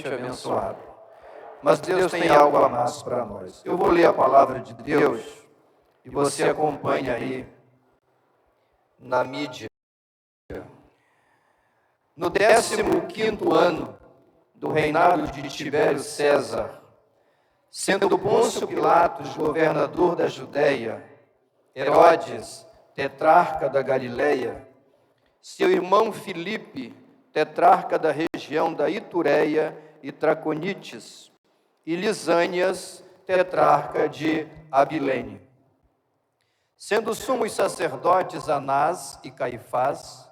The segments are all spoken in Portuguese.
abençoado. Mas Deus tem algo a mais para nós. Eu vou ler a palavra de Deus e você acompanha aí na mídia. No 15º ano do reinado de Tibério César, sendo Pôncio Pilatos governador da Judéia, Herodes, tetrarca da Galileia, seu irmão Filipe, tetrarca da região da Itureia e Traconites, e Lisânias, tetrarca de Abilene. Sendo sumos sacerdotes Anás e Caifás,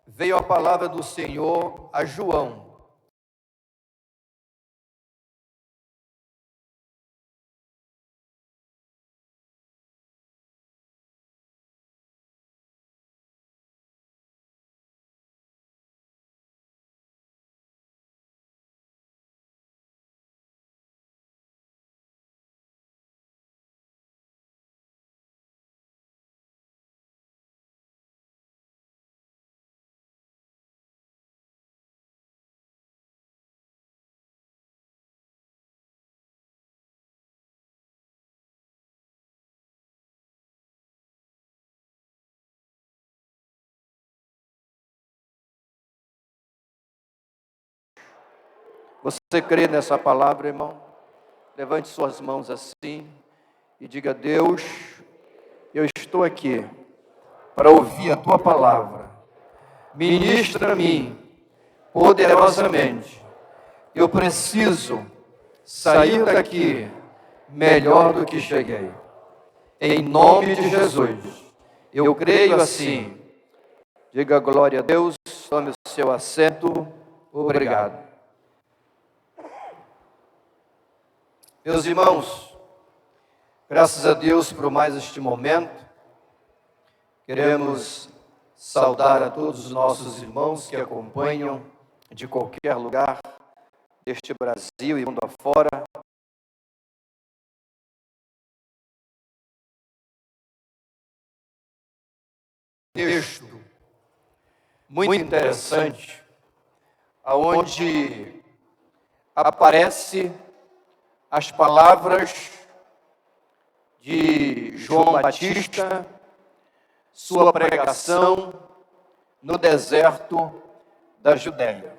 veio a palavra do Senhor a João, Você crê nessa palavra, irmão? Levante suas mãos assim e diga: Deus, eu estou aqui para ouvir a tua palavra. Ministra a mim poderosamente. Eu preciso sair daqui melhor do que cheguei. Em nome de Jesus, eu creio assim. Diga glória a Deus, tome o seu assento. Obrigado. Meus irmãos, graças a Deus por mais este momento. Queremos saudar a todos os nossos irmãos que acompanham de qualquer lugar deste Brasil e mundo afora. Texto muito interessante, aonde aparece as palavras de João Batista, sua pregação no deserto da Judéia.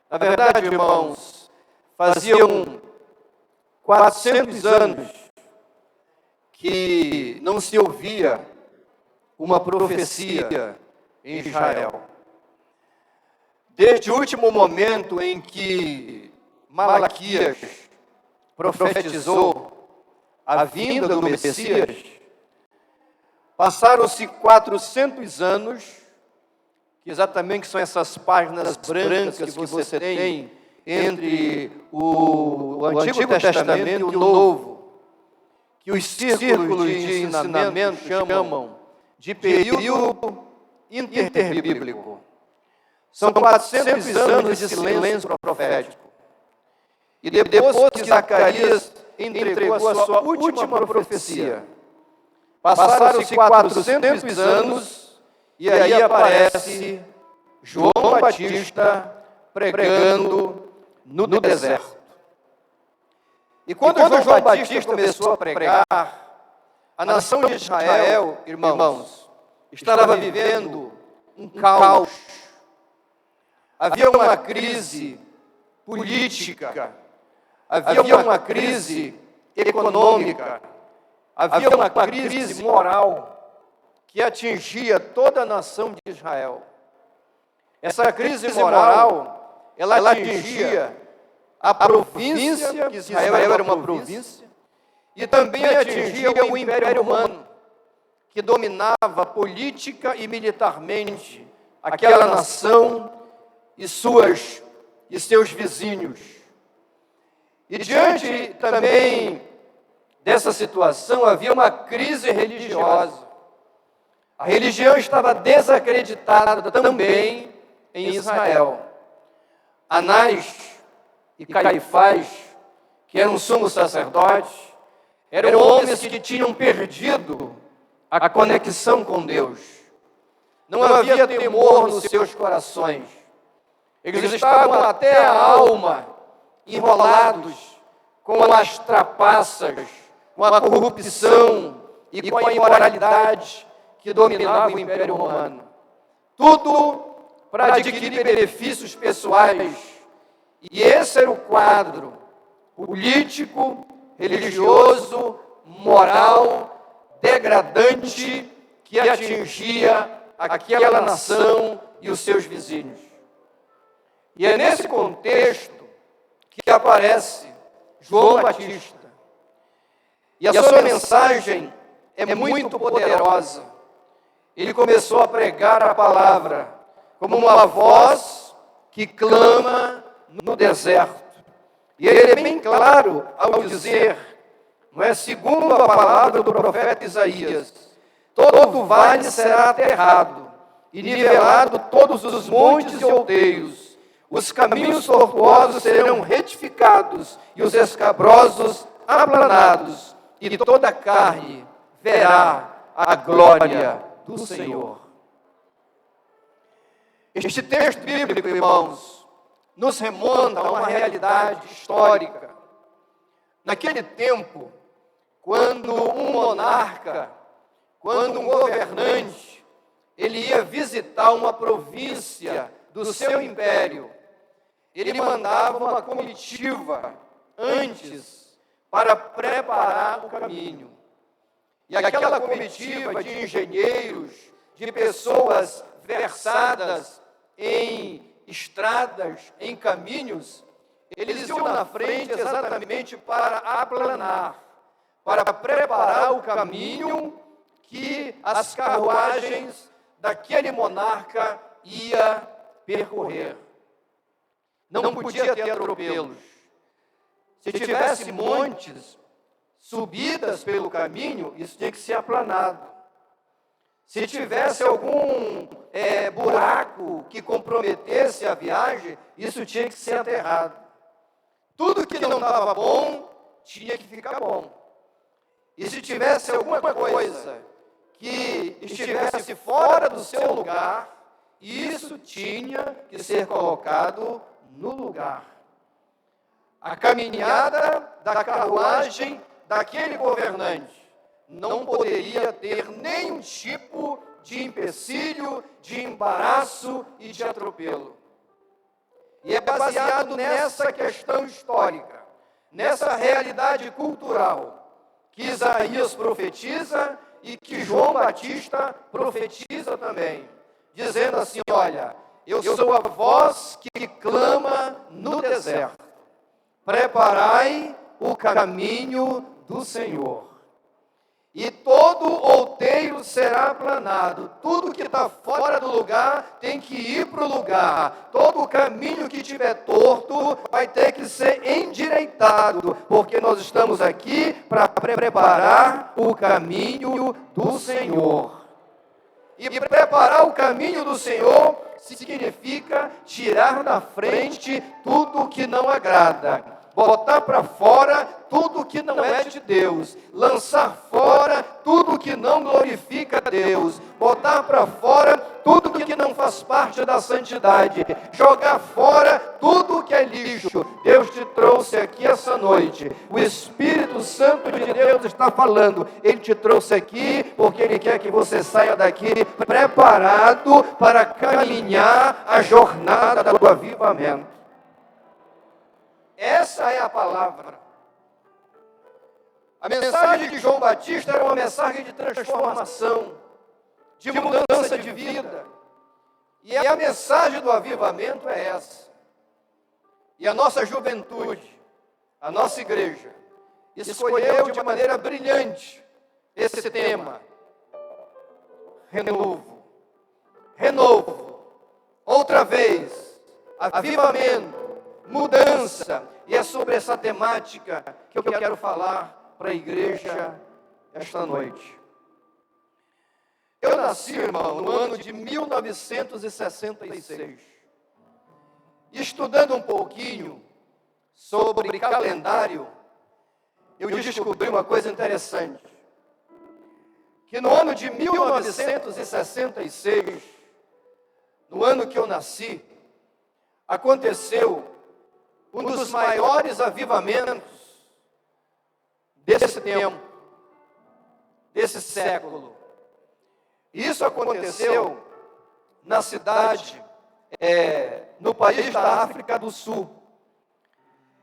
Na verdade, irmãos, faziam 400 anos que não se ouvia uma profecia em Israel. Desde o último momento em que Malaquias profetizou a vinda do Messias, passaram-se 400 anos, que exatamente são essas páginas brancas que você tem entre o Antigo Testamento e o Novo, que os círculos de ensinamento chamam de período interbíblico. São 400 anos de silêncio profético. E depois que Zacarias entregou a sua última profecia, passaram-se 400 anos e aí aparece João Batista pregando no deserto. E quando João Batista começou a pregar, a nação de Israel, irmãos, estava vivendo um caos. Havia uma crise política, havia uma crise econômica, havia uma crise moral que atingia toda a nação de Israel. Essa crise moral, ela atingia a província, que Israel era uma província, e também atingia o Império Romano, que dominava política e militarmente aquela nação e seus vizinhos. E diante também dessa situação havia uma crise religiosa. A religião estava desacreditada também em Israel. Anás e Caifás, que eram sumos sacerdotes, eram homens que tinham perdido a conexão com Deus. Não havia temor nos seus corações. Eles estavam até a alma enrolados com as trapaças, com a corrupção e com a imoralidade que dominava o Império Romano. Tudo para adquirir benefícios pessoais. E esse era o quadro político, religioso, moral, degradante que atingia aquela nação e os seus vizinhos. E é nesse contexto que aparece João Batista. E a sua mensagem é muito poderosa. Ele começou a pregar a palavra como uma voz que clama no deserto. E ele é bem claro ao dizer, não é, segundo a palavra do profeta Isaías, todo vale será aterrado, e nivelado todos os montes e outeiros. Os caminhos tortuosos serão retificados, e os escabrosos aplanados, e toda a carne verá a glória do Senhor. Este texto bíblico, irmãos, nos remonta a uma realidade histórica. Naquele tempo, quando um monarca, quando um governante, ele ia visitar uma província do seu império, ele mandava uma comitiva antes para preparar o caminho. E aquela comitiva de engenheiros, de pessoas versadas em estradas, em caminhos, eles iam na frente exatamente para aplanar, para preparar o caminho que as carruagens daquele monarca ia percorrer. Não podia ter atropelos. Se tivesse montes, subidas pelo caminho, isso tinha que ser aplanado. Se tivesse algum buraco que comprometesse a viagem, isso tinha que ser aterrado. Tudo que não estava bom, tinha que ficar bom. E se tivesse alguma coisa que estivesse fora do seu lugar, isso tinha que ser colocado no lugar. A caminhada da carruagem daquele governante não poderia ter nenhum tipo de empecilho, de embaraço e de atropelo. E é baseado nessa questão histórica, nessa realidade cultural, que Isaías profetiza e que João Batista profetiza também, dizendo assim, olha, eu sou a voz que clama no deserto, preparai o caminho do Senhor. E todo outeiro será aplanado. Tudo que está fora do lugar tem que ir para o lugar. Todo caminho que estiver torto vai ter que ser endireitado, porque nós estamos aqui para preparar o caminho do Senhor. E preparar o caminho do Senhor significa tirar da frente tudo que não agrada. Botar para fora tudo que não é de Deus, lançar fora tudo que não glorifica a Deus, botar para fora tudo que não faz parte da santidade, jogar fora tudo que é lixo. Deus te trouxe aqui essa noite, o Espírito Santo de Deus está falando, Ele te trouxe aqui porque Ele quer que você saia daqui preparado para caminhar a jornada do avivamento. Essa é a palavra. A mensagem de João Batista era uma mensagem de transformação, de mudança de vida. E a mensagem do avivamento é essa. E a nossa juventude, a nossa igreja, escolheu de maneira brilhante esse tema. Renovo. Renovo. Outra vez. Avivamento. Mudança, e é sobre essa temática que eu quero falar para a igreja esta noite. Eu nasci, irmão, no ano de 1966. Estudando um pouquinho sobre calendário, eu descobri uma coisa interessante. Que no ano de 1966, no ano que eu nasci, aconteceu um dos maiores avivamentos desse tempo, desse século. Isso aconteceu na cidade, no país da África do Sul.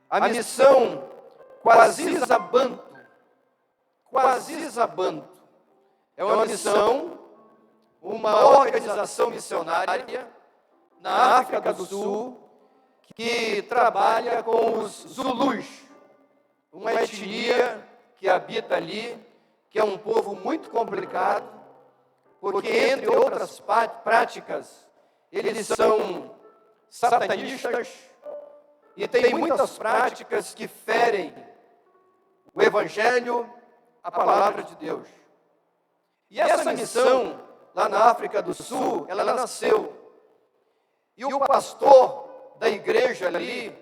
A missão Quasiza Bantu é uma missão, uma organização missionária na África do Sul que trabalha com os Zulus, uma etnia que habita ali, que é um povo muito complicado, porque, entre outras práticas, eles são satanistas e tem muitas práticas que ferem o Evangelho, a palavra de Deus. E essa missão, lá na África do Sul, ela nasceu. E o pastor da igreja ali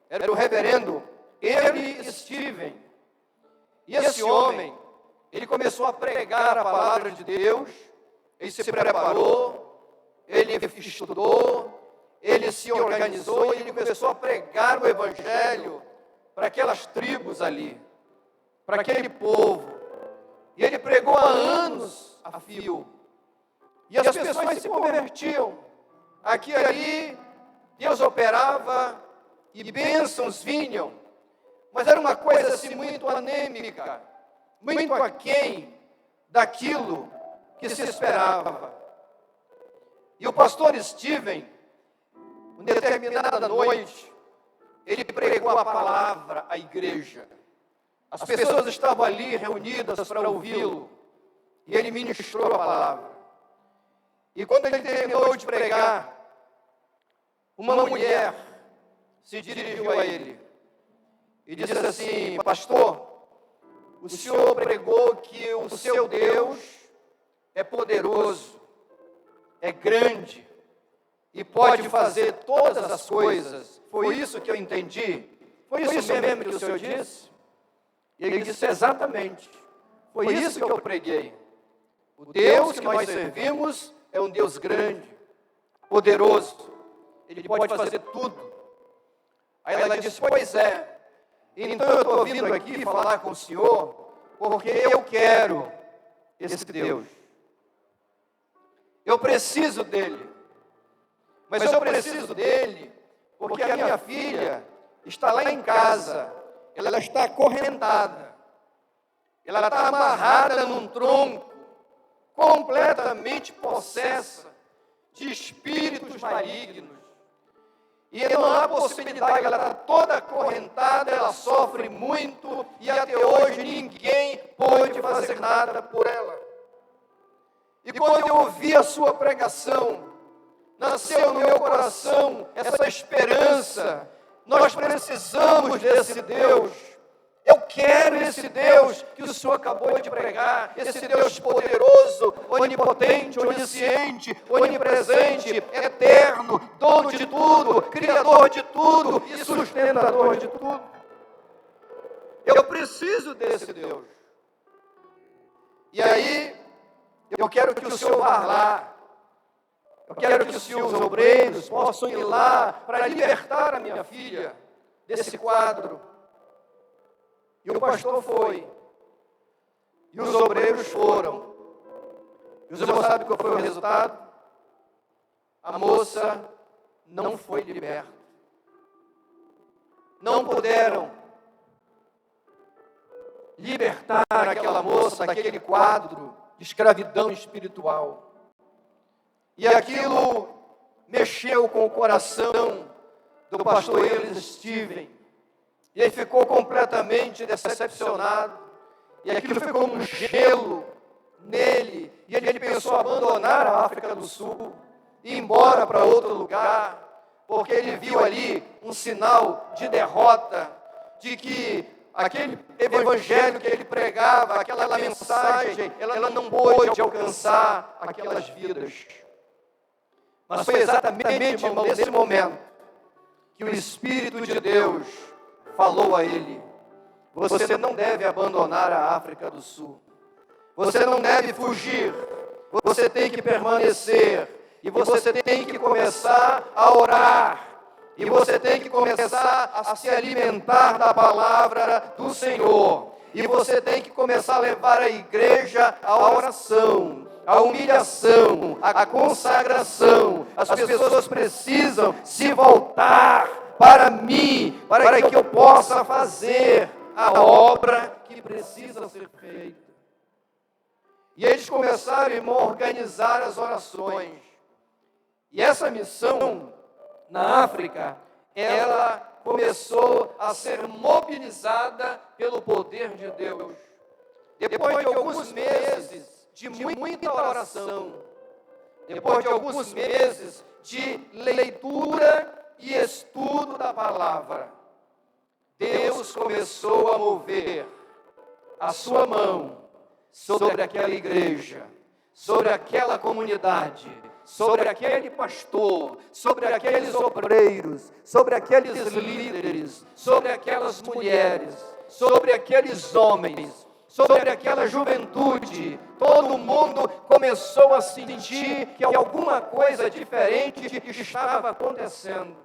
era o reverendo Eli Steven. E esse homem, ele começou a pregar a palavra de Deus, ele se preparou, ele estudou, ele se organizou e ele começou a pregar o Evangelho para aquelas tribos ali, para aquele povo. E ele pregou há anos a fio. E as pessoas se convertiam. Aqui e ali, Deus operava e bênçãos vinham. Mas era uma coisa assim muito anêmica, muito aquém daquilo que se esperava. E o pastor Steven, uma determinada noite, ele pregou a palavra à igreja. As pessoas estavam ali reunidas para ouvi-lo. E ele ministrou a palavra. E quando ele terminou de pregar, uma mulher se dirigiu a ele e disse assim: pastor, o senhor pregou que o seu Deus é poderoso, é grande e pode fazer todas as coisas. Foi isso que eu entendi? Foi isso mesmo que o senhor disse? E ele disse: exatamente, foi isso que eu preguei. O Deus que nós servimos é um Deus grande, poderoso, Ele pode fazer tudo. Aí ela disse: pois é, então eu estou vindo aqui falar com o senhor, porque eu quero esse Deus. Eu preciso dele, mas eu preciso dele porque a minha filha está lá em casa, ela está acorrentada, ela está amarrada num tronco, completamente possessa de espíritos malignos. E não há possibilidade, ela está toda acorrentada, ela sofre muito, e até hoje ninguém pôde fazer nada por ela. E quando eu ouvi a sua pregação, nasceu no meu coração essa esperança. Nós precisamos desse Deus. Eu quero esse Deus que o Senhor acabou de pregar, esse Deus poderoso, onipotente, onisciente, onipresente, eterno, dono de tudo, criador de tudo e sustentador de tudo. Eu preciso desse Deus. E aí, eu quero que o Senhor vá lá. Eu quero que os seus obreiros possam ir lá para libertar a minha filha desse quadro. E o pastor foi. E os obreiros foram. E os irmãos sabem qual foi o resultado? A moça não foi liberta. Não puderam libertar aquela moça daquele quadro de escravidão espiritual. E aquilo mexeu com o coração do pastor Eli Steven. E ele ficou completamente decepcionado. E aquilo ficou um gelo nele. E ele pensou abandonar a África do Sul, ir embora para outro lugar, porque ele viu ali um sinal de derrota, de que aquele evangelho que ele pregava, aquela mensagem, ela não pôde alcançar aquelas vidas. Mas foi exatamente, irmão, nesse momento que o Espírito de Deus falou a ele: você não deve abandonar a África do Sul. Você não deve fugir. Você tem que permanecer. E você tem que começar a orar. E você tem que começar a se alimentar da palavra do Senhor. E você tem que começar a levar a igreja à oração, à humilhação, à consagração. As pessoas precisam se voltar para mim, para que eu possa fazer a obra que precisa ser feita. E eles começaram, irmão, a organizar as orações. E essa missão na África, ela começou a ser mobilizada pelo poder de Deus. Depois de alguns meses de muita oração, depois de alguns meses de leitura e estudo da palavra, Deus começou a mover a sua mão sobre aquela igreja, sobre aquela comunidade, sobre aquele pastor, sobre aqueles obreiros, sobre aqueles líderes, sobre aquelas mulheres, sobre aqueles homens, sobre aquela juventude. Todo mundo começou a sentir que alguma coisa diferente estava acontecendo.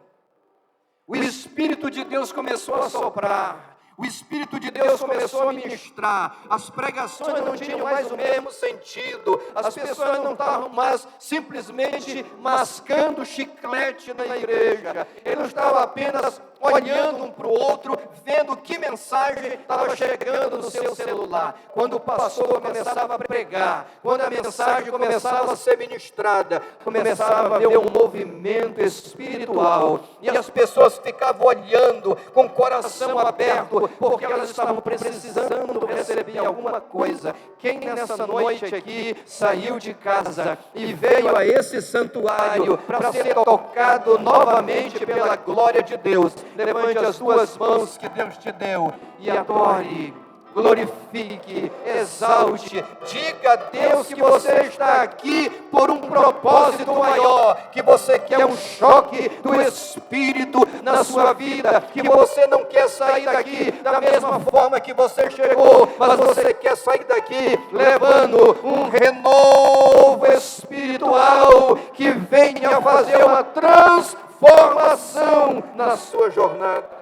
O Espírito de Deus começou a soprar. O Espírito de Deus começou a ministrar. As pregações não tinham mais o mesmo sentido. As pessoas não estavam mais simplesmente mascando chiclete na igreja. Eles não estavam apenas olhando um para o outro, vendo que mensagem estava chegando no seu celular. Quando o pastor começava a pregar, quando a mensagem começava a ser ministrada, começava a ver um movimento espiritual. E as pessoas ficavam olhando com o coração aberto, porque elas estavam precisando receber alguma coisa. Quem nessa noite aqui saiu de casa e veio a esse santuário para ser tocado novamente pela glória de Deus? Levante as duas mãos que Deus te deu e adore, glorifique, exalte, diga a Deus que você está aqui por um propósito maior, que você quer um choque do Espírito na sua vida, que você não quer sair daqui da mesma forma que você chegou, mas você quer sair daqui levando um renovo espiritual que venha fazer uma transformação na sua jornada.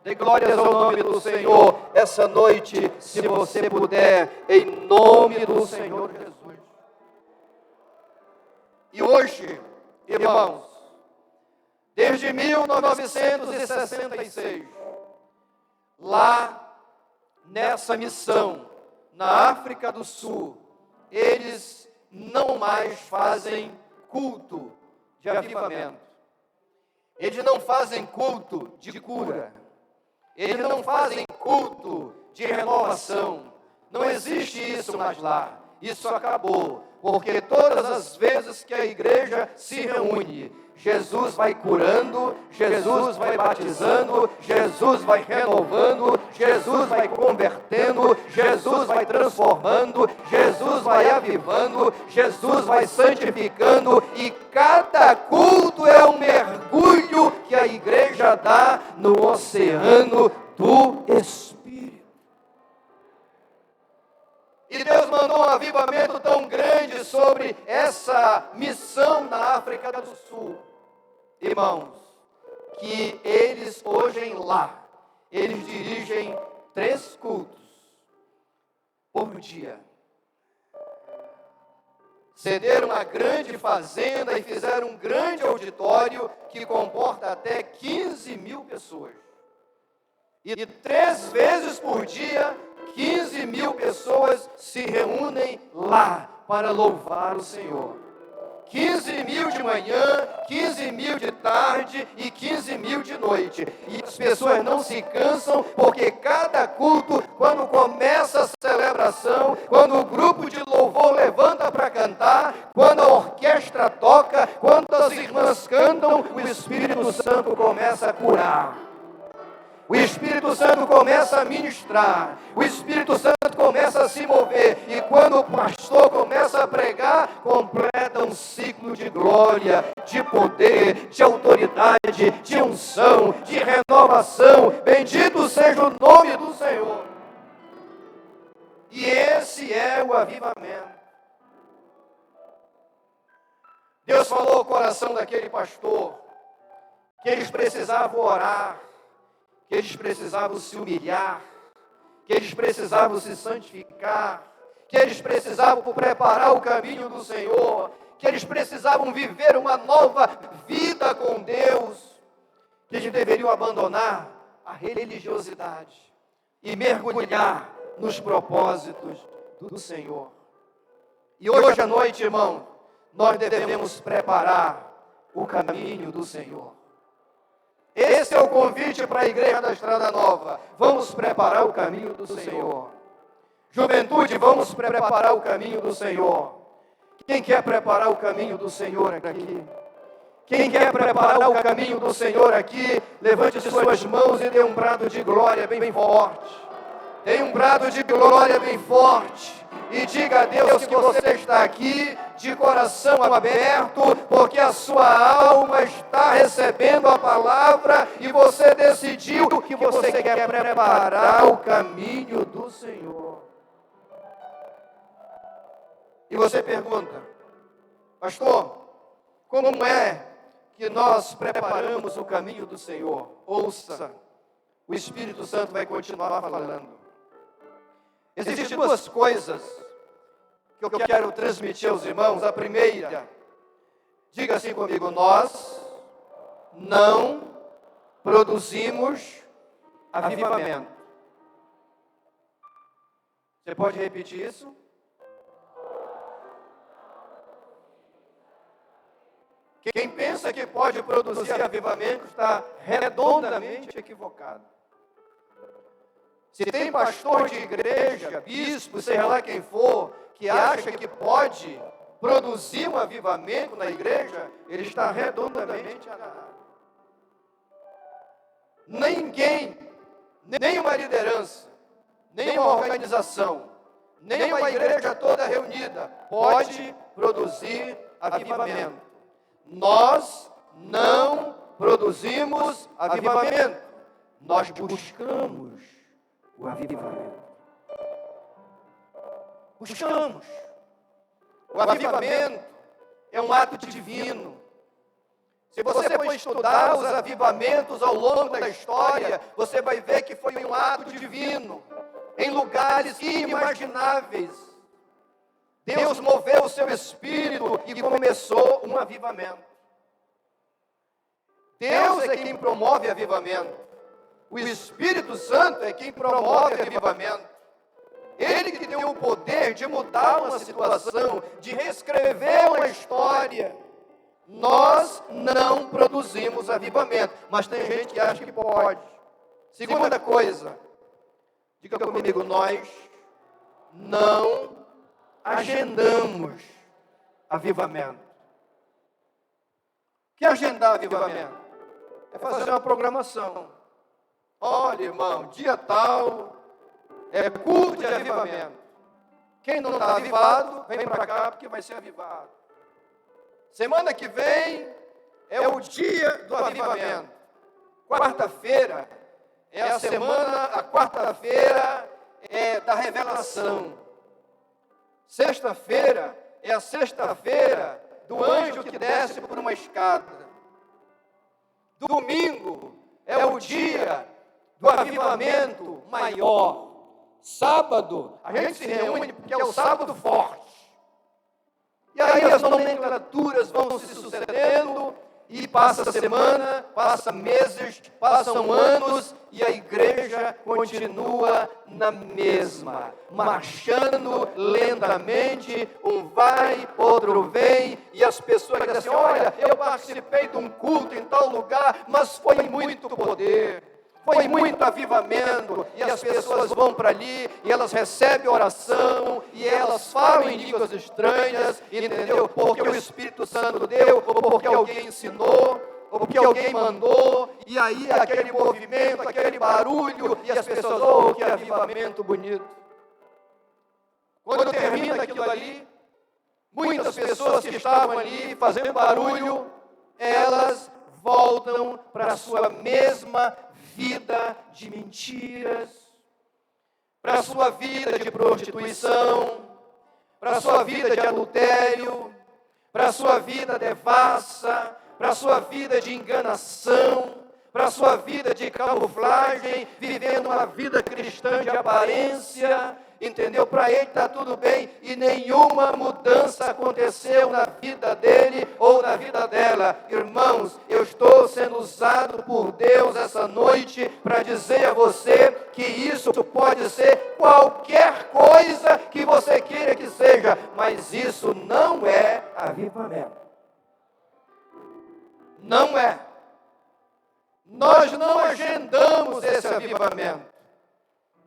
Dê glórias ao nome do Senhor essa noite, se você puder, em nome do Senhor Jesus. E hoje, irmãos, desde 1966, lá nessa missão, na África do Sul, eles não mais fazem culto de avivamento. Eles não fazem culto de cura. Eles não fazem culto de renovação. Não existe isso mais lá. Isso acabou. Porque todas as vezes que a igreja se reúne, Jesus vai curando, Jesus vai batizando, Jesus vai renovando, Jesus vai convertendo, Jesus vai transformando, Jesus vai avivando, Jesus vai santificando, e cada culto é um mergulho que a igreja dá no oceano do Espírito. E Deus mandou um avivamento tão grande sobre essa missão na África do Sul, irmãos, que eles hoje lá, eles dirigem 3 cultos por dia. Cederam uma grande fazenda e fizeram um grande auditório que comporta até 15 mil pessoas. E 3 vezes por dia, 15 mil pessoas se reúnem lá para louvar o Senhor. 15 mil de manhã, 15 mil de tarde e 15 mil de noite. E as pessoas não se cansam, porque cada culto, quando começa a celebração, quando o grupo de louvor levanta para cantar, quando a orquestra toca, quando as irmãs cantam, o Espírito Santo começa a curar. O Espírito Santo começa a ministrar, o Espírito Santo começa a se mover, e quando o pastor começa a pregar, completa um ciclo de glória, de poder, de autoridade, de unção, de renovação. Bendito seja o nome do Senhor. E esse é o avivamento. Deus falou ao coração daquele pastor, que eles precisavam orar, que eles precisavam se humilhar, que eles precisavam se santificar, que eles precisavam preparar o caminho do Senhor, que eles precisavam viver uma nova vida com Deus, que eles deveriam abandonar a religiosidade e mergulhar nos propósitos do Senhor. E hoje à noite, irmão, nós devemos preparar o caminho do Senhor. Esse é o convite para a igreja da Estrada Nova. Vamos preparar o caminho do Senhor. Juventude, vamos preparar o caminho do Senhor. Quem quer preparar o caminho do Senhor aqui? Quem quer preparar o caminho do Senhor aqui, levante suas mãos e dê um brado de glória bem forte. Dê um brado de glória bem forte. E diga a Deus que você está aqui de coração aberto, porque a sua alma está recebendo a palavra e você decidiu que você quer preparar o caminho do Senhor. E você pergunta, pastor, como é que nós preparamos o caminho do Senhor? Ouça, o Espírito Santo vai continuar falando. Existem duas coisas que eu quero transmitir aos irmãos. A primeira, diga assim comigo, nós não produzimos avivamento. Você pode repetir isso? Quem pensa que pode produzir avivamento está redondamente equivocado. Se tem pastor de igreja, bispo, seja lá quem for, que acha que pode produzir um avivamento na igreja, ele está redondamente errado. Ninguém, nenhuma liderança, nenhuma organização, nenhuma igreja toda reunida pode produzir avivamento. Nós não produzimos avivamento. Nós buscamos o avivamento. Buscamos. O avivamento é um ato divino. Se você for estudar os avivamentos ao longo da história, você vai ver que foi um ato divino, em lugares inimagináveis. Deus moveu o seu espírito e começou um avivamento. Deus é quem promove avivamento. O Espírito Santo é quem promove avivamento. Ele que tem o poder de mudar uma situação, de reescrever uma história. Nós não produzimos avivamento, mas tem gente que acha que pode. Segunda coisa, diga comigo, nós não agendamos avivamento. O que é agendar avivamento? É fazer uma programação. Olha, irmão, dia tal é culto de avivamento. Quem não está avivado, vem para cá porque vai ser avivado. Semana que vem é o dia do avivamento. Quarta-feira é a quarta-feira é da revelação. Sexta-feira é a sexta-feira do anjo que desce por uma escada. Domingo é o dia do avivamento maior. Sábado, a gente se reúne porque é o sábado forte. E aí as nomenclaturas vão se sucedendo, e passa semana, passa meses, passam anos, e a igreja continua na mesma, marchando lentamente, um vai, outro vem, e as pessoas dizem assim, olha, eu participei de um culto em tal lugar, mas foi muito poder. Foi muito avivamento, e as pessoas vão para ali, e elas recebem oração, e elas falam em línguas estranhas, entendeu? Porque o Espírito Santo deu, ou porque alguém ensinou, ou porque alguém mandou, e aí aquele movimento, aquele barulho, e as pessoas, oh, que avivamento bonito. Quando termina aquilo ali, muitas pessoas que estavam ali fazendo barulho, elas voltam para a sua mesma vida de mentiras, para a sua vida de prostituição, para a sua vida de adultério, para a sua vida devassa, para a sua vida de enganação, para a sua vida de camuflagem, vivendo uma vida cristã de aparência, entendeu? Para ele está tudo bem e nenhuma mudança aconteceu na vida dele ou na vida dela. Irmãos, eu estou sendo usado por Deus essa noite para dizer a você que isso pode ser qualquer coisa que você queira que seja, mas isso não é avivamento. Não é. Nós não agendamos esse avivamento.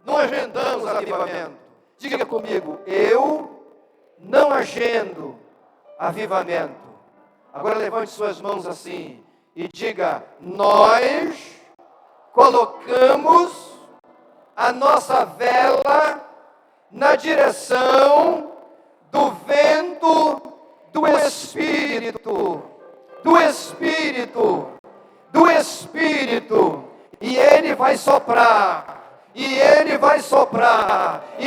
Não agendamos avivamento. Diga comigo, eu não agendo avivamento. Agora levante suas mãos assim e diga, nós colocamos a nossa vela na direção do vento do Espírito. Do Espírito. Do Espírito, e Ele vai soprar, e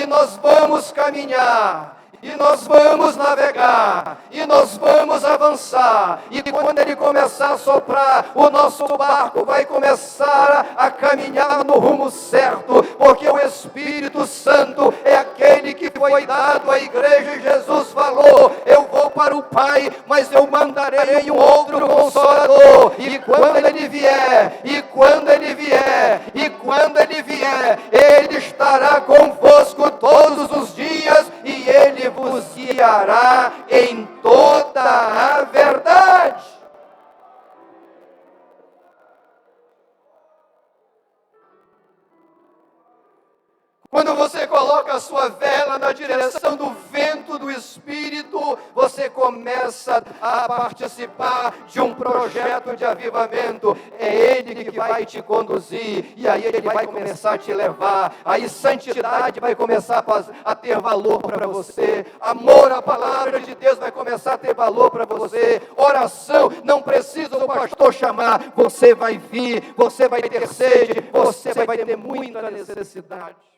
nós vamos caminhar, e nós vamos navegar, e nós vamos avançar, e quando Ele começar a soprar, o nosso barco vai começar a caminhar no rumo certo, porque o Espírito Santo é aquele que foi dado à igreja, e Jesus falou, eu vou para o Pai, mas eu mandarei um outro Consolador, e quando Ele vier, Ele estará convosco todos os dias, e Ele vos guiará em toda a verdade. Quando você coloca a sua vela na direção do vento do Espírito, você começa a participar de um projeto de avivamento. É Ele que vai te conduzir, e aí Ele vai começar a te levar. Aí santidade vai começar a ter valor para você. Amor à palavra de Deus vai começar a ter valor para você. Oração, não precisa do pastor chamar. Você vai vir, você vai ter sede, você vai ter muita necessidade.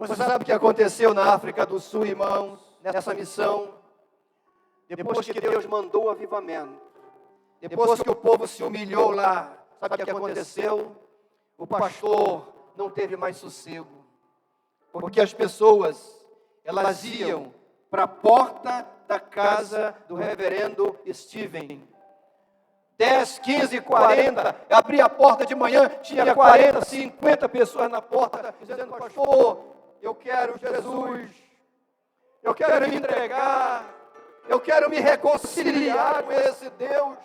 Você sabe o que aconteceu na África do Sul, irmãos, nessa missão? Depois que Deus mandou o avivamento, depois que o povo se humilhou lá, sabe o que aconteceu? O pastor não teve mais sossego, porque as pessoas, elas iam para a porta da casa do reverendo Steven. 10, 15, 40, abria a porta de manhã, tinha 40, 50 pessoas na porta, dizendo, pastor, eu quero Jesus, eu quero me entregar, eu quero me reconciliar com esse Deus.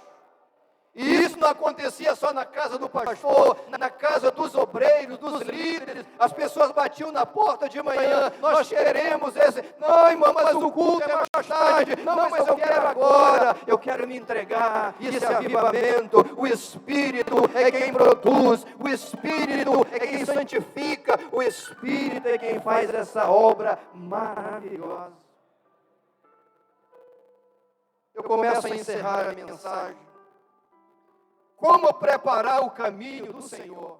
E isso não acontecia só na casa do pastor, na casa dos obreiros, dos líderes. As pessoas batiam na porta de manhã, nós queremos esse. Não, irmão, mas o culto é mais tarde. Não, mas eu quero agora, eu quero me entregar. Isso é avivamento. O Espírito é quem produz, o Espírito é quem santifica, o Espírito é quem faz essa obra maravilhosa. Eu começo a encerrar a mensagem. Como preparar o caminho do Senhor?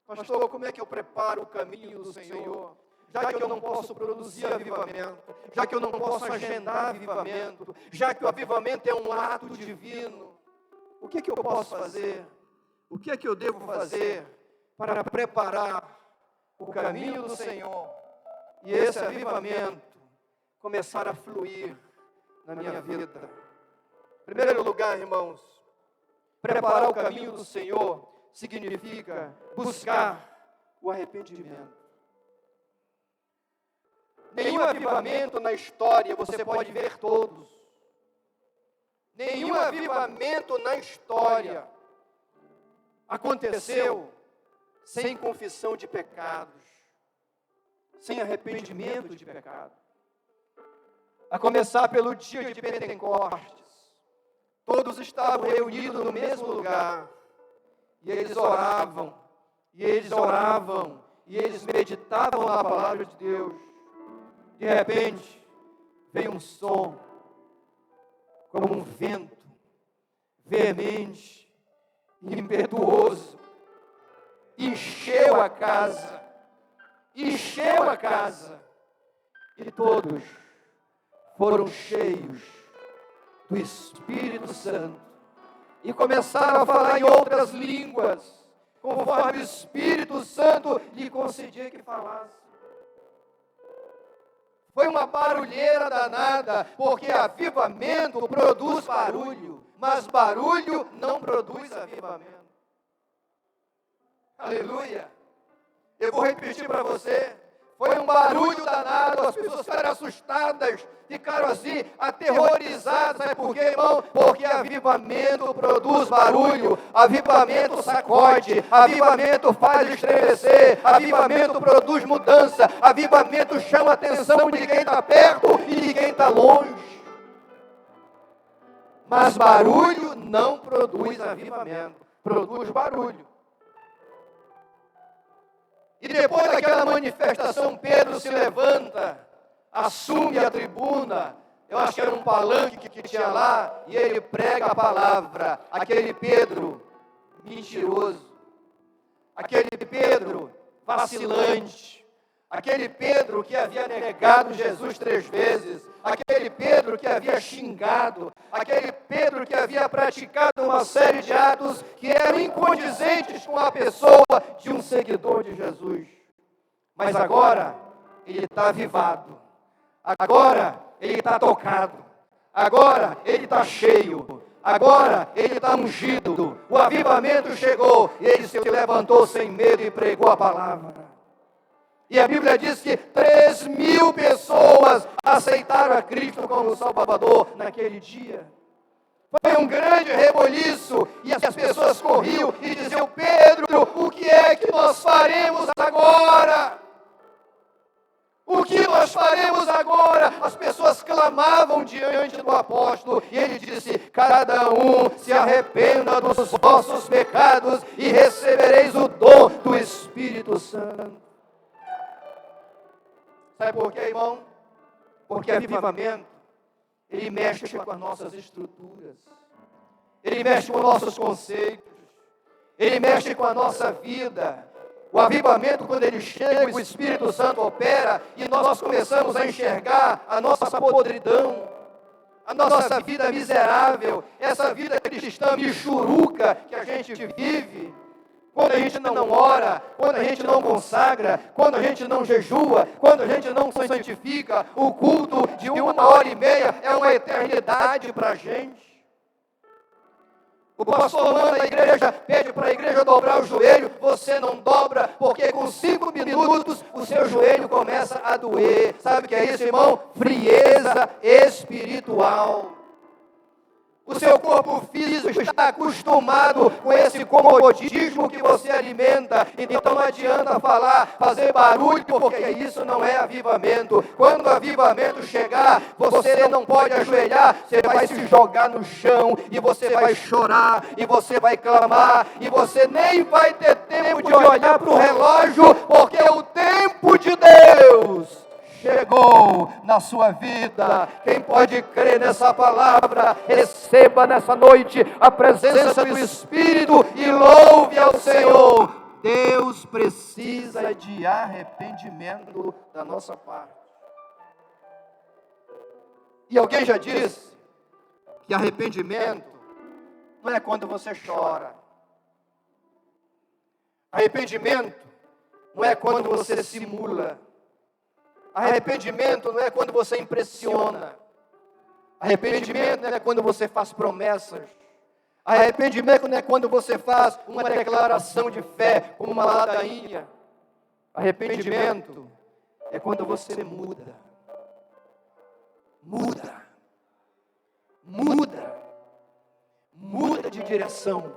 Pastor, como é que eu preparo o caminho do Senhor? Já que eu não posso produzir avivamento, já que eu não posso agendar avivamento, já que o avivamento é um ato divino, o que eu posso fazer? O que eu devo fazer para preparar o caminho do Senhor e esse avivamento começar a fluir na minha vida? Em primeiro lugar, irmãos, preparar o caminho do Senhor significa buscar o arrependimento. Nenhum avivamento na história, você pode ver todos. Nenhum avivamento na história aconteceu sem confissão de pecados, sem arrependimento de pecado. A começar pelo dia de Pentecostes. Todos estavam reunidos no mesmo lugar, e eles oravam, e eles meditavam na palavra de Deus. De repente, veio um som, como um vento, veemente, impetuoso, encheu a casa, e todos foram cheios do Espírito Santo. E começaram a falar em outras línguas, conforme o Espírito Santo lhe concedia que falasse. Foi uma barulheira danada, porque avivamento produz barulho, mas barulho não produz avivamento. Aleluia! Eu vou repetir para você. Foi um barulho danado, as pessoas ficaram assustadas, ficaram assim, aterrorizadas. Sabe por quê, irmão? Porque avivamento produz barulho, avivamento sacode, avivamento faz estremecer, avivamento produz mudança, avivamento chama a atenção de quem está perto e de quem está longe. Mas barulho não produz avivamento, produz barulho. E depois daquela manifestação, Pedro se levanta, assume a tribuna. Eu acho que era um palanque que tinha lá, e ele prega a palavra. Aquele Pedro mentiroso, aquele Pedro vacilante, aquele Pedro que havia negado Jesus 3 vezes, aquele Pedro que havia xingado, aquele Pedro que havia praticado uma série de atos que eram incondizentes com a pessoa de um seguidor de Jesus. Mas agora ele está avivado, agora ele está tocado, agora ele está cheio, agora ele está ungido, o avivamento chegou, e ele se levantou sem medo e pregou a palavra. E a Bíblia diz que 3.000 pessoas aceitaram a Cristo como Salvador naquele dia. Foi um grande reboliço, e as pessoas corriam e diziam: Pedro, o que é que nós faremos agora? O que nós faremos agora? As pessoas clamavam diante do apóstolo, e ele disse: cada um se arrependa dos vossos pecados e recebereis o dom do Espírito Santo. Sabe por quê, irmão? Porque avivamento, ele mexe com as nossas estruturas, ele mexe com os nossos conceitos, ele mexe com a nossa vida. O avivamento, quando ele chega, o Espírito Santo opera, e nós começamos a enxergar a nossa podridão, a nossa vida miserável, essa vida cristã michuruca que a gente vive. Quando a gente não ora, quando a gente não consagra, quando a gente não jejua, quando a gente não santifica, o culto de 1h30 é uma eternidade para a gente. O pastor manda a igreja, pede para a igreja dobrar o joelho, você não dobra, porque com 5 minutos o seu joelho começa a doer. Sabe o que é isso, irmão? Frieza espiritual. O seu corpo físico está acostumado com esse comodismo que você alimenta. Então não adianta fazer barulho, porque isso não é avivamento. Quando o avivamento chegar, você não pode ajoelhar, você vai se jogar no chão, e você vai chorar, e você vai clamar, e você nem vai ter tempo de olhar para o relógio, porque o tempo de Deus chegou na sua vida. Quem pode crer nessa palavra, receba nessa noite a presença do Espírito e louve ao Senhor. Deus precisa de arrependimento da nossa parte. E alguém já disse que arrependimento não é quando você chora. Arrependimento não é quando você simula. Arrependimento não é quando você impressiona. Arrependimento não é quando você faz promessas. Arrependimento não é quando você faz uma declaração de fé, como uma ladainha. Arrependimento é quando você muda. Muda. Muda. Muda de direção.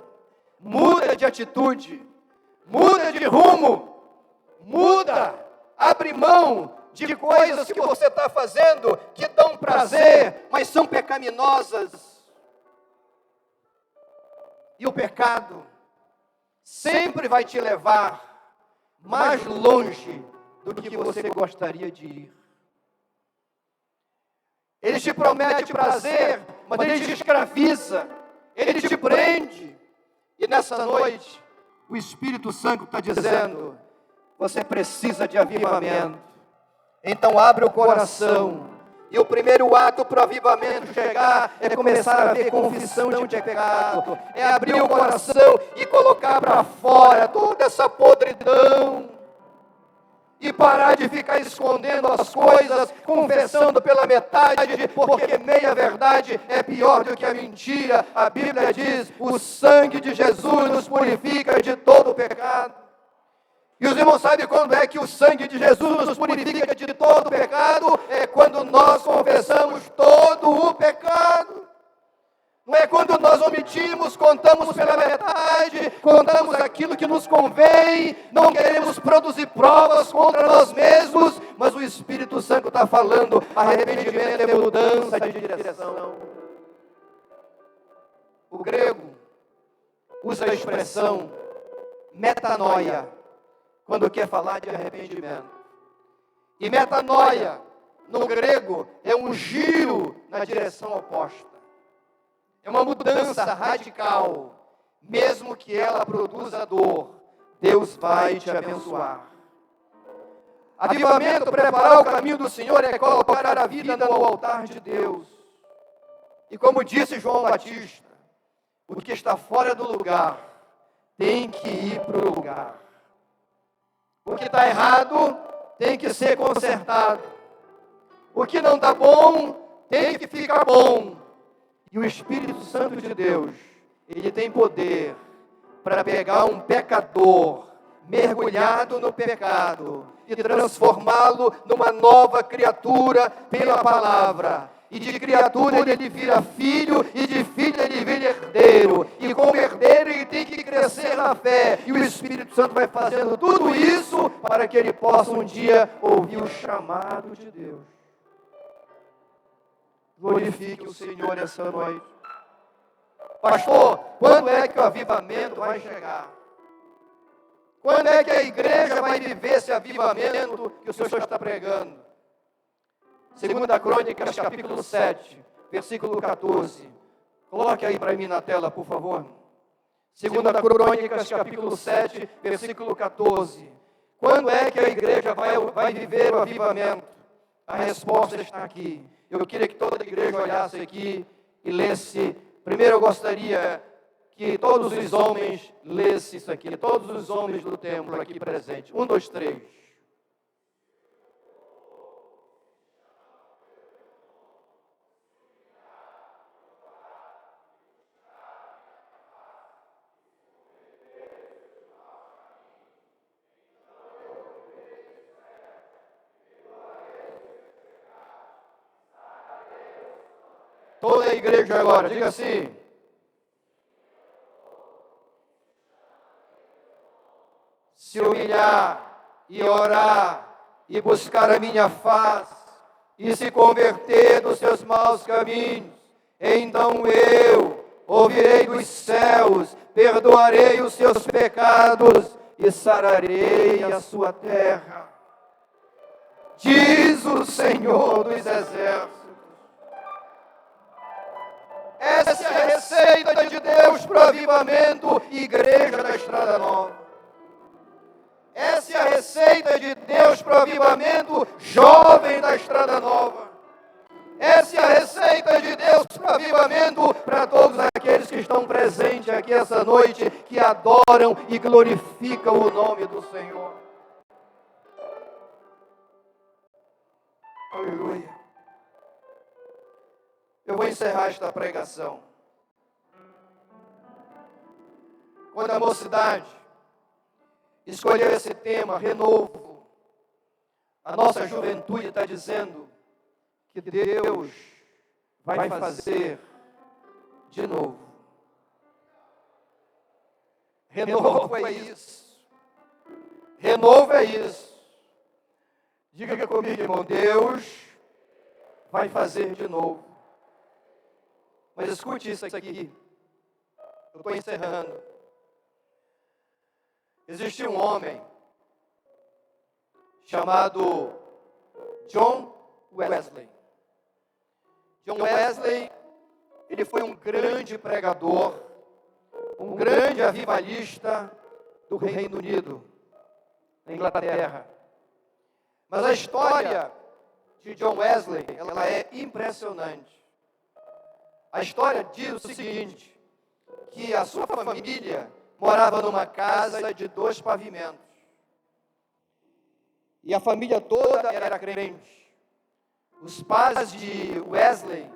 Muda de atitude. Muda de rumo. Muda. Abre mão de coisas que você está fazendo que dão prazer, mas são pecaminosas. E o pecado sempre vai te levar mais longe do que você gostaria de ir. Ele te promete prazer, mas ele te escraviza, ele te prende. E nessa noite, o Espírito Santo está dizendo: você precisa de avivamento. Então abre o coração, E o primeiro ato para o avivamento chegar é começar a ver confissão de pecado, é abrir o coração e colocar para fora toda essa podridão. E parar de ficar escondendo as coisas, confessando pela metade, porque meia verdade é pior do que a mentira. A Bíblia diz, o sangue de Jesus nos purifica de todo o pecado. E os irmãos sabem quando é que o sangue de Jesus nos purifica de todo o pecado? É quando nós confessamos todo o pecado. Não é quando nós omitimos, contamos pela metade, contamos aquilo que nos convém, não queremos produzir provas contra nós mesmos, mas o Espírito Santo está falando, arrependimento é mudança de direção. O grego usa a expressão metanoia, quando quer falar de arrependimento. E metanoia, no grego, é um giro na direção oposta. É uma mudança radical. Mesmo que ela produza dor, Deus vai te abençoar. Avivamento, preparar o caminho do Senhor, é colocar a vida no altar de Deus. E como disse João Batista, o que está fora do lugar tem que ir para o lugar. O que está errado tem que ser consertado. O que não está bom tem que ficar bom. E o Espírito Santo de Deus, ele tem poder para pegar um pecador mergulhado no pecado e transformá-lo numa nova criatura pela palavra. E de criatura ele vira filho, e de filho ele vira herdeiro. E como herdeiro ele tem que crescer na fé. E o Espírito Santo vai fazendo tudo isso para que ele possa um dia ouvir o chamado de Deus. Glorifique o Senhor essa noite. Pastor, quando é que o avivamento vai chegar? Quando é que a igreja vai viver esse avivamento que o Senhor está pregando? 2 Crônicas, capítulo 7, versículo 14. Coloque aí para mim na tela, por favor. 2 Crônicas, capítulo 7, versículo 14. Quando é que a igreja vai viver o avivamento? A resposta está aqui. Eu queria que toda a igreja olhasse aqui e lesse. Primeiro eu gostaria que todos os homens lessem isso aqui. Todos os homens do templo aqui presentes. 1, 2, 3. Toda a igreja agora, diga assim. Se humilhar e orar e buscar a minha face e se converter dos seus maus caminhos, então eu ouvirei dos céus, perdoarei os seus pecados e sararei a sua terra. Diz o Senhor dos Exércitos. Essa é a receita de Deus para o avivamento, igreja da Estrada Nova. Essa é a receita de Deus para o avivamento, jovem da Estrada Nova. Essa é a receita de Deus para o avivamento, para todos aqueles que estão presentes aqui essa noite, que adoram e glorificam o nome do Senhor. Aleluia. Eu vou encerrar esta pregação. Quando a mocidade escolheu esse tema, renovo, a nossa juventude está dizendo que Deus vai fazer de novo. Renovo é isso. Renovo é isso. Diga comigo, irmão, Deus vai fazer de novo. Mas escute isso aqui. Eu estou encerrando. Existe um homem chamado John Wesley. John Wesley, ele foi um grande pregador, um grande avivalista do Reino Unido, na Inglaterra. Mas a história de John Wesley, ela é impressionante. A história diz o seguinte, que a sua família morava numa casa de 2 pavimentos. E a família toda era crente. Os pais de Wesley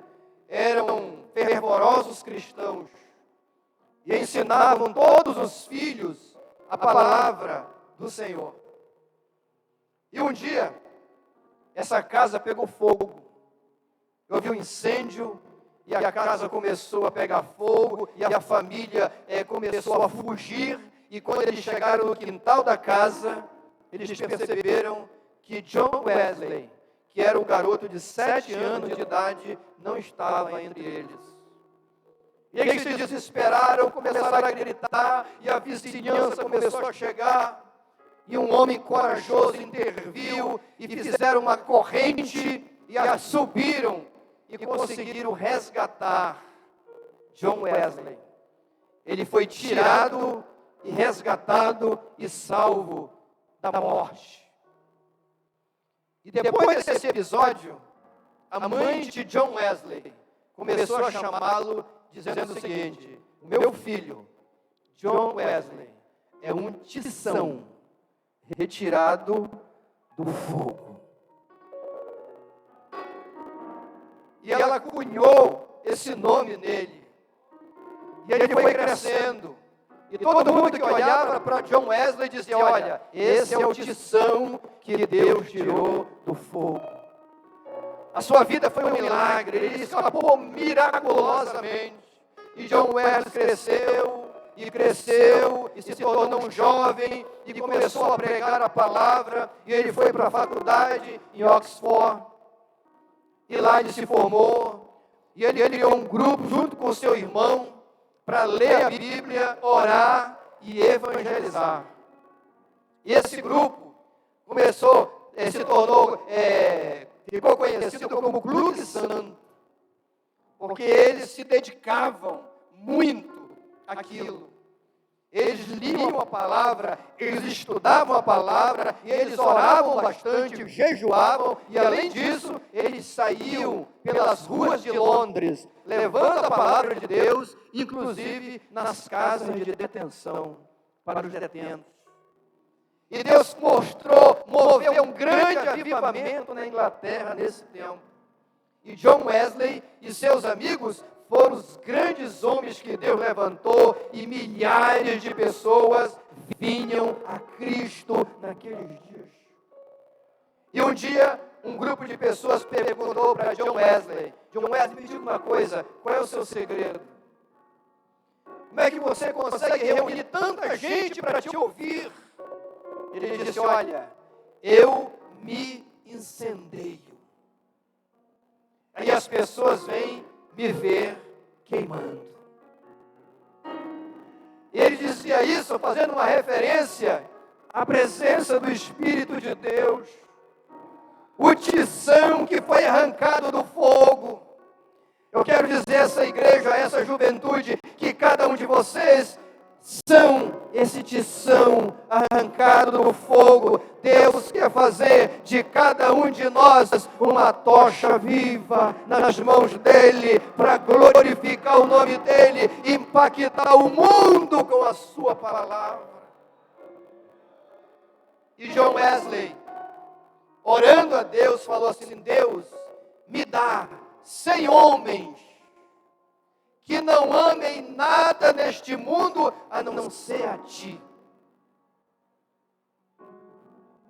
eram fervorosos cristãos e ensinavam todos os filhos a palavra do Senhor. E um dia, essa casa pegou fogo. Houve um incêndio e a casa começou a pegar fogo e a família começou a fugir. E quando eles chegaram no quintal da casa, eles perceberam que John Wesley, que era um garoto de 7 anos de idade, não estava entre eles. E eles se desesperaram, começaram a gritar, e a vizinhança começou a chegar. E um homem corajoso interviu, e fizeram uma corrente, e a subiram, e conseguiram resgatar John Wesley. Ele foi tirado, e resgatado, e salvo da morte. E depois desse episódio, a mãe de John Wesley começou a chamá-lo, dizendo o seguinte: o meu filho, John Wesley, é um tição retirado do fogo. E ela cunhou esse nome nele. E ele foi crescendo. E todo mundo que olhava para John Wesley dizia: olha, esse é o tição que Deus tirou do fogo. A sua vida foi um milagre, ele escapou miraculosamente. E John Wesley cresceu, e se tornou um jovem, e começou a pregar a palavra, e ele foi para a faculdade em Oxford, e lá ele se formou, e ele criou um grupo junto com seu irmão, para ler a Bíblia, orar e evangelizar. E esse grupo ficou conhecido como Clube Santo, porque eles se dedicavam muito àquilo. Eles liam a palavra, eles estudavam a palavra, e eles oravam bastante, jejuavam, e além disso, eles saíam pelas ruas de Londres, levando a palavra de Deus, inclusive nas casas de detenção, para os detentos. E Deus moveu um grande avivamento na Inglaterra nesse tempo. E John Wesley e seus amigos foram os grandes homens que Deus levantou, e milhares de pessoas vinham a Cristo naqueles dias. E um dia, um grupo de pessoas perguntou para John Wesley: John Wesley, me diga uma coisa, qual é o seu segredo? Como é que você consegue reunir tanta gente para te ouvir? Ele disse: olha, eu me incendeio. Aí as pessoas vêm me ver queimando. E ele dizia isso fazendo uma referência à presença do Espírito de Deus, o tição que foi arrancado do fogo. Eu quero dizer a essa igreja, a essa juventude, que cada um de vocês são esse tição arrancado do fogo. Deus quer fazer de cada um de nós uma tocha viva nas mãos dele, para glorificar o nome dele, impactar o mundo com a sua palavra. E John Wesley, orando a Deus, falou assim: Deus, me dá 100 homens que não amem nada neste mundo a não ser a ti.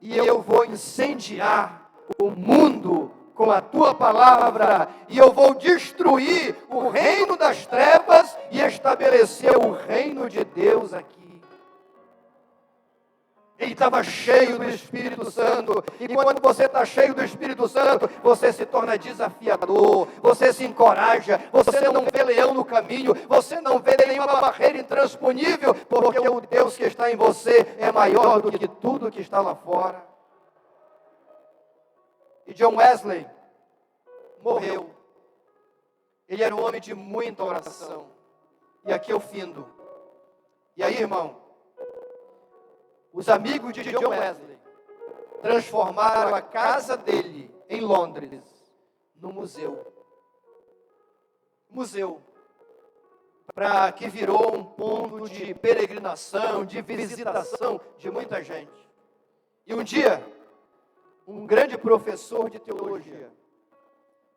E eu vou incendiar o mundo com a tua palavra, e eu vou destruir o reino das trevas e estabelecer o reino de Deus aqui. Ele estava cheio do Espírito Santo. E quando você está cheio do Espírito Santo, você se torna desafiador, você se encoraja, você não vê leão no caminho, você não vê nenhuma barreira intransponível, porque o Deus que está em você é maior do que tudo que está lá fora. E John Wesley morreu. Ele era um homem de muita oração. E aqui eu findo. E aí, irmão, os amigos de John Wesley transformaram a casa dele, em Londres, num museu. Museu. Para que virou um ponto de peregrinação, de visitação de muita gente. E um dia, um grande professor de teologia,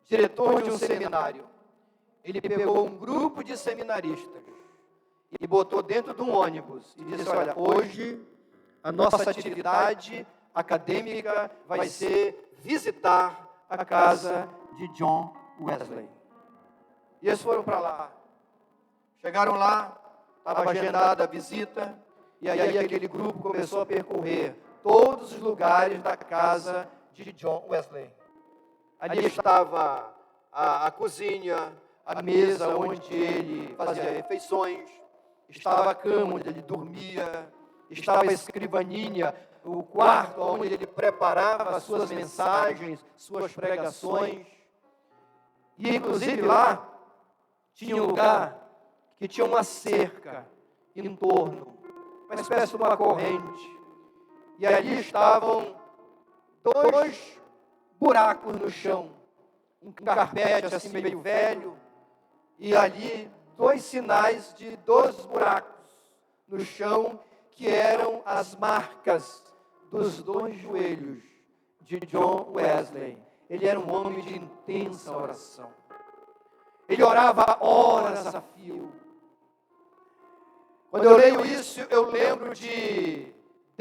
diretor de um seminário, ele pegou um grupo de seminaristas e botou dentro de um ônibus e disse: olha, hoje a nossa atividade acadêmica vai ser visitar a casa de John Wesley. E eles foram para lá. Chegaram lá, estava agendada a visita, e aí aquele grupo começou a percorrer todos os lugares da casa de John Wesley. Ali estava a cozinha, a mesa onde ele fazia refeições, estava a cama onde ele dormia, estava a escrivaninha, o quarto onde ele preparava as suas mensagens, suas pregações. E inclusive lá tinha um lugar que tinha uma cerca em torno, uma espécie de uma corrente. E ali estavam 2 buracos no chão, um carpete assim meio velho, e ali 2 sinais de 2 buracos no chão, que eram as marcas dos 2 joelhos de John Wesley. Ele era um homem de intensa oração. Ele orava horas a fio. Quando eu leio isso, eu lembro de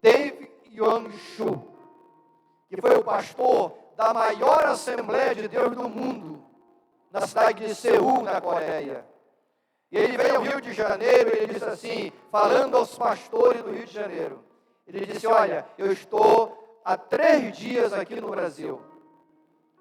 David Young-Shu, que foi o pastor da maior Assembleia de Deus do mundo, na cidade de Seul, na Coreia. E ele veio ao Rio de Janeiro e ele disse assim, falando aos pastores do Rio de Janeiro, ele disse: olha, eu estou há 3 dias aqui no Brasil,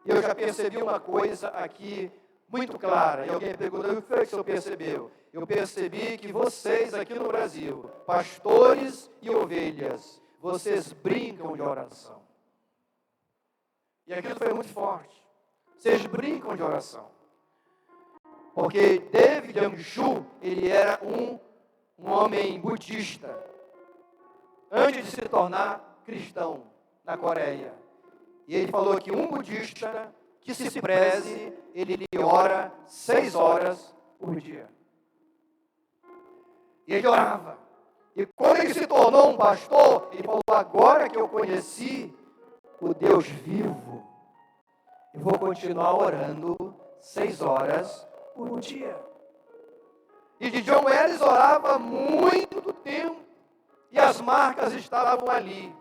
e eu já percebi uma coisa aqui muito clara. E alguém perguntou: o que foi que o senhor percebeu? Eu percebi que vocês aqui no Brasil, pastores e ovelhas, vocês brincam de oração. E aquilo foi muito forte. Vocês brincam de oração. Porque David Young-Shu, ele era um homem budista, antes de se tornar cristão na Coreia. E ele falou que um budista que se preze, ele ora 6 horas por dia. E ele orava. E quando ele se tornou um pastor, ele falou: agora que eu conheci o Deus vivo, eu vou continuar orando 6 horas por dia. E de John Wesley orava muito tempo, e as marcas estavam ali.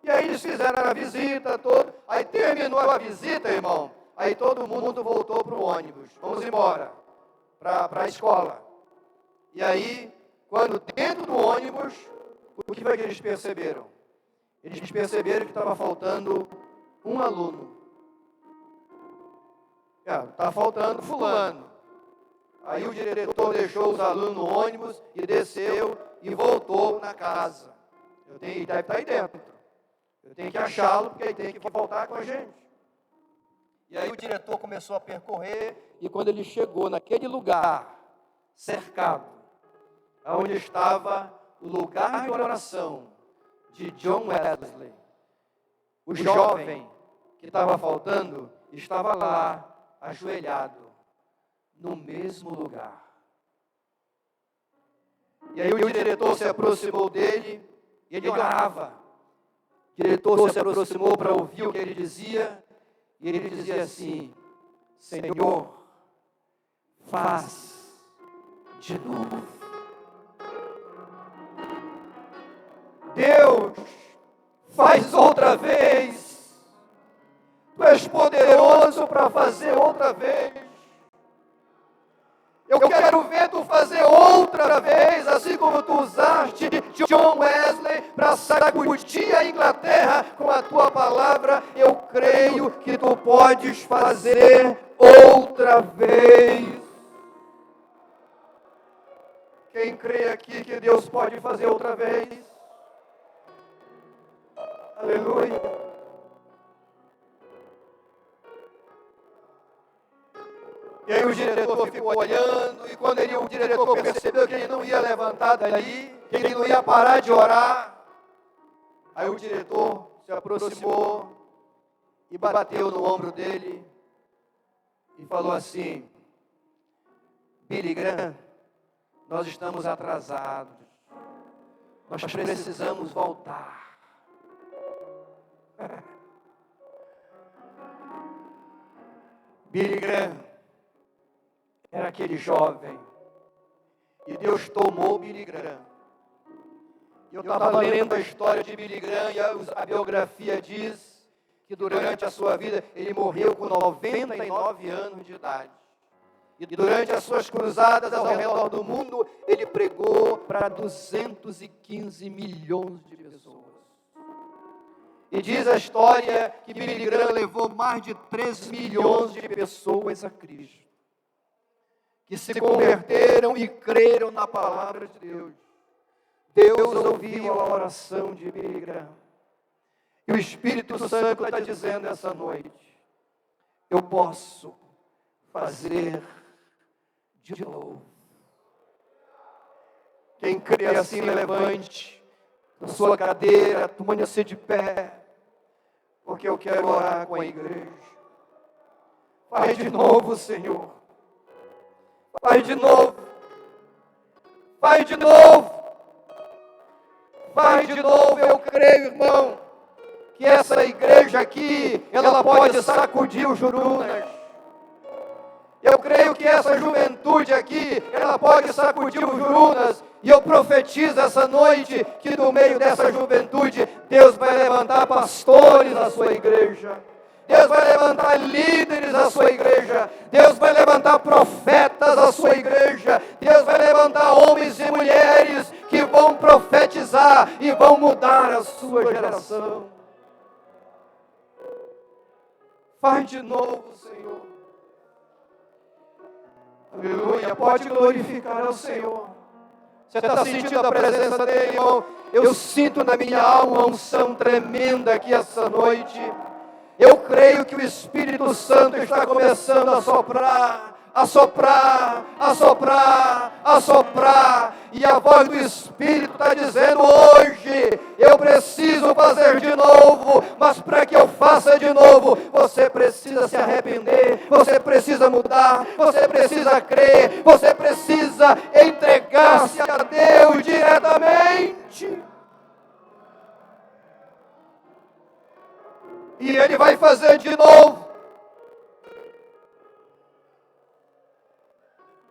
E aí eles fizeram a visita toda. Aí terminou a visita, irmão. Aí todo mundo voltou para o ônibus. Vamos embora para a escola. E aí, quando dentro do ônibus, o que foi que eles perceberam? Eles perceberam que estava faltando um aluno. Está faltando fulano. Aí o diretor deixou os alunos no ônibus e desceu e voltou na casa. Deve estar aí dentro. Eu tenho que achá-lo, porque ele tem que voltar com a gente. E aí o diretor começou a percorrer, e quando ele chegou naquele lugar cercado, onde estava o lugar de oração de John Wesley, o jovem que estava faltando estava lá, ajoelhado, no mesmo lugar. E aí o diretor se aproximou dele, e ele orava. O diretor se aproximou para ouvir o que ele dizia, e ele dizia assim: Senhor, faz de novo. Deus, faz outra vez. Tu és poderoso para fazer outra vez. Eu quero ver tu fazer outra vez, assim como tu usaste John Wesley para sacudir a Inglaterra com a tua palavra. Eu creio que tu podes fazer outra vez. Quem crê aqui que Deus pode fazer outra vez? Aleluia. E aí o diretor ficou olhando, e quando o diretor percebeu que ele não ia levantar dali, que ele não ia parar de orar, aí o diretor se aproximou e bateu no ombro dele e falou assim: Billy Graham, nós estamos atrasados. Nós precisamos voltar. Billy Graham era aquele jovem. E Deus tomou Billy Graham. Eu estava lendo a história de Billy Graham e a biografia diz que durante a sua vida ele morreu com 99 anos de idade. E durante as suas cruzadas ao redor do mundo, ele pregou para 215 milhões de pessoas. E diz a história que Billy Graham levou mais de 3 milhões de pessoas a Cristo, que se converteram e creram na palavra de Deus. Deus ouviu a oração de Billy Graham. E o Espírito Santo está dizendo essa noite: eu posso fazer de novo. Quem crê assim, levante da sua cadeira, ponha-se de pé, porque eu quero orar com a igreja. Faz de novo, Senhor. Faz de novo. Faz de novo. Faz de novo. Eu creio, irmão, que essa igreja aqui, ela pode sacudir os jurunas. Eu creio que essa juventude aqui, ela pode sacudir os jurunas. E eu profetizo essa noite que no meio dessa juventude, Deus vai levantar pastores na sua igreja. Deus vai levantar líderes na sua igreja. Deus vai levantar profetas na sua igreja. Deus vai levantar homens e mulheres que vão profetizar e vão mudar a sua geração. Faz de novo, Senhor. Aleluia. Pode glorificar ao Senhor. Você está sentindo a presença dele, irmão? Eu sinto na minha alma uma unção tremenda aqui essa noite. Eu creio que o Espírito Santo está começando a soprar, a soprar, a soprar, a soprar. E a voz do Espírito está dizendo: hoje eu preciso fazer de novo. Mas para que eu faça de novo, você precisa se arrepender, você precisa mudar, você precisa crer, você precisa entregar-se a Deus diretamente. E Ele vai fazer de novo.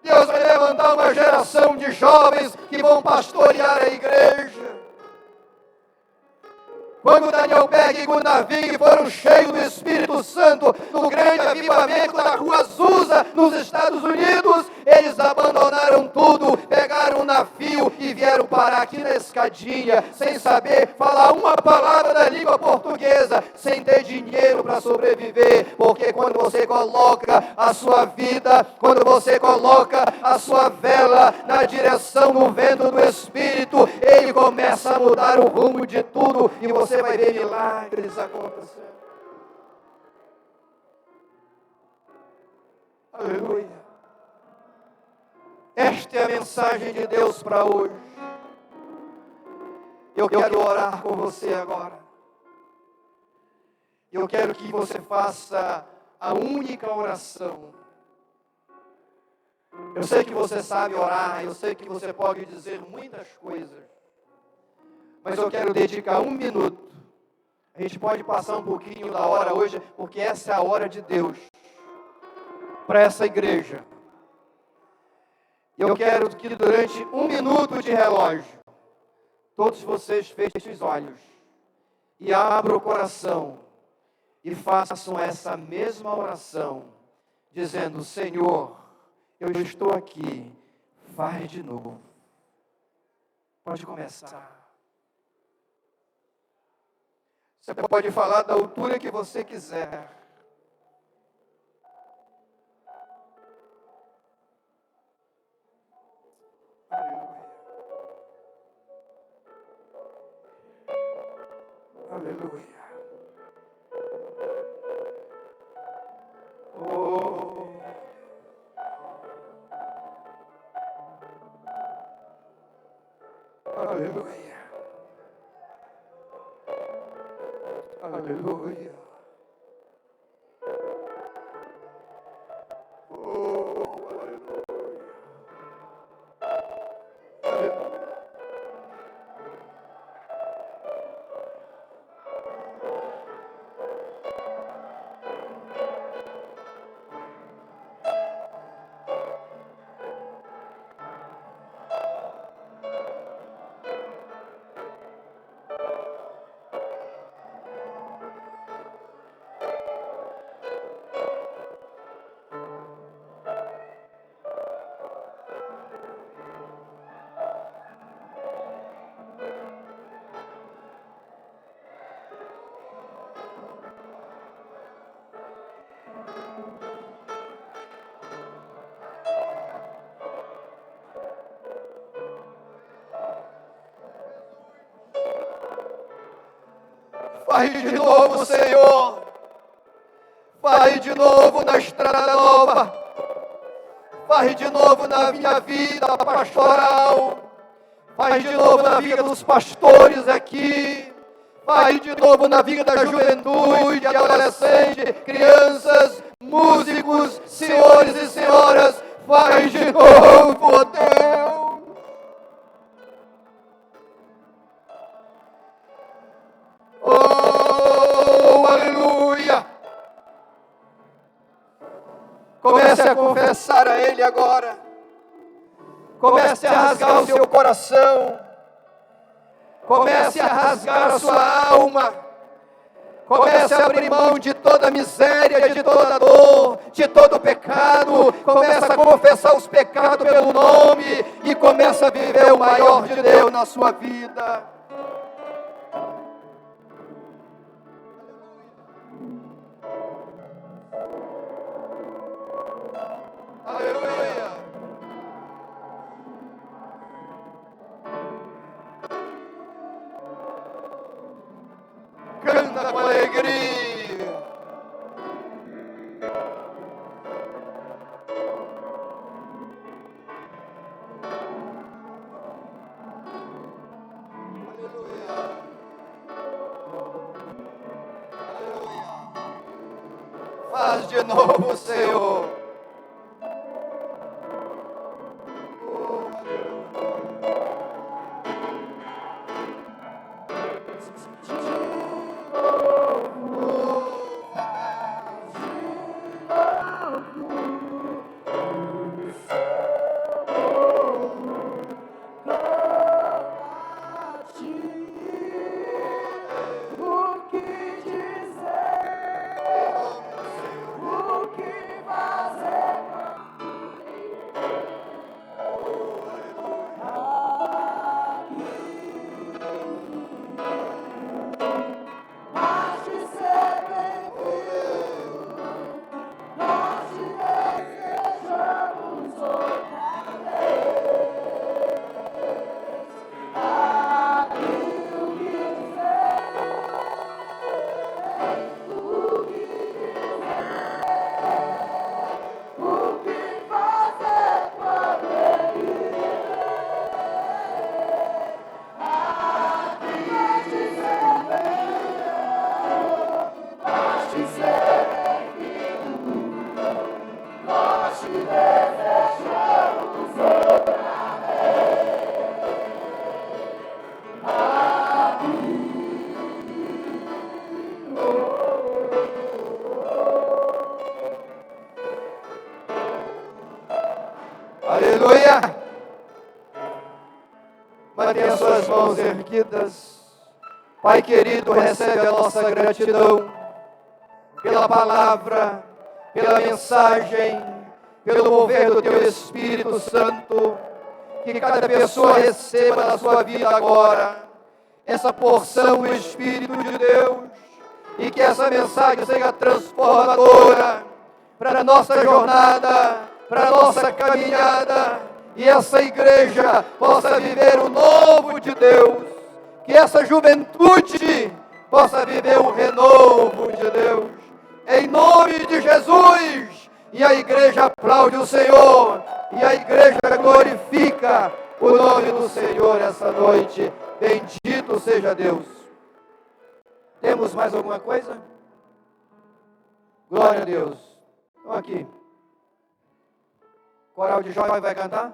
Deus vai levantar uma geração de jovens que vão pastorear a igreja. Quando Daniel Berg e Gunnar Vig foram cheios do Espírito Santo no grande avivamento da Rua Azusa, nos Estados Unidos, eles abandonaram tudo, pegaram um navio e vieram parar aqui na escadinha, sem saber falar uma palavra da língua portuguesa, sem ter dinheiro para sobreviver, porque quando você coloca a sua vida, quando você coloca a sua vela na direção do vento do Espírito, ele começa a mudar o rumo de tudo e você vai ver milagres acontecendo. Aleluia. Esta é a mensagem de Deus para hoje. Eu quero orar com você agora. Eu quero que você faça a única oração. Eu sei que você sabe orar, eu sei que você pode dizer muitas coisas, mas eu quero dedicar 1 minuto. A gente pode passar um pouquinho da hora hoje, porque essa é a hora de Deus para essa igreja. Eu quero que durante 1 minuto de relógio, todos vocês fechem os olhos e abram o coração e façam essa mesma oração, dizendo: Senhor, eu estou aqui, faz de novo. Pode começar. Você pode falar da altura que você quiser. Aleluia. Aleluia. Oh. Aleluia. Aleluia. Oh, aleluia. Aleluia. Faz de novo, Senhor. Faz de novo na estrada nova. Faz de novo na minha vida pastoral. Faz de novo na vida dos pastores aqui. Faz de novo na vida da juventude, adolescente, crianças, músicos, senhores e senhoras. Faz de novo, ó Deus. Oh, aleluia! Comece a confessar a Ele agora. Comece a rasgar o seu coração. Comece a rasgar a sua alma. Comece a abrir mão de toda miséria, de toda dor, de todo pecado. Comece a confessar os pecados pelo nome e comece a viver o maior de Deus na sua vida. Aleluia! Canta com alegria! Aleluia! Aleluia! Faz de novo, Senhor! Aleluia! Mantenha suas mãos erguidas. Pai querido, recebe a nossa gratidão pela palavra, pela mensagem, pelo mover do Teu Espírito Santo. Que cada pessoa receba na sua vida agora essa porção do Espírito de Deus e que essa mensagem seja transformadora para a nossa jornada, para a nossa caminhada, e essa igreja possa viver o novo de Deus, que essa juventude possa viver o renovo de Deus, em nome de Jesus. E a igreja aplaude o Senhor, e a igreja glorifica o nome do Senhor essa noite. Bendito seja Deus. Temos mais alguma coisa? Glória a Deus. Estão aqui. Coral de Jóia vai cantar?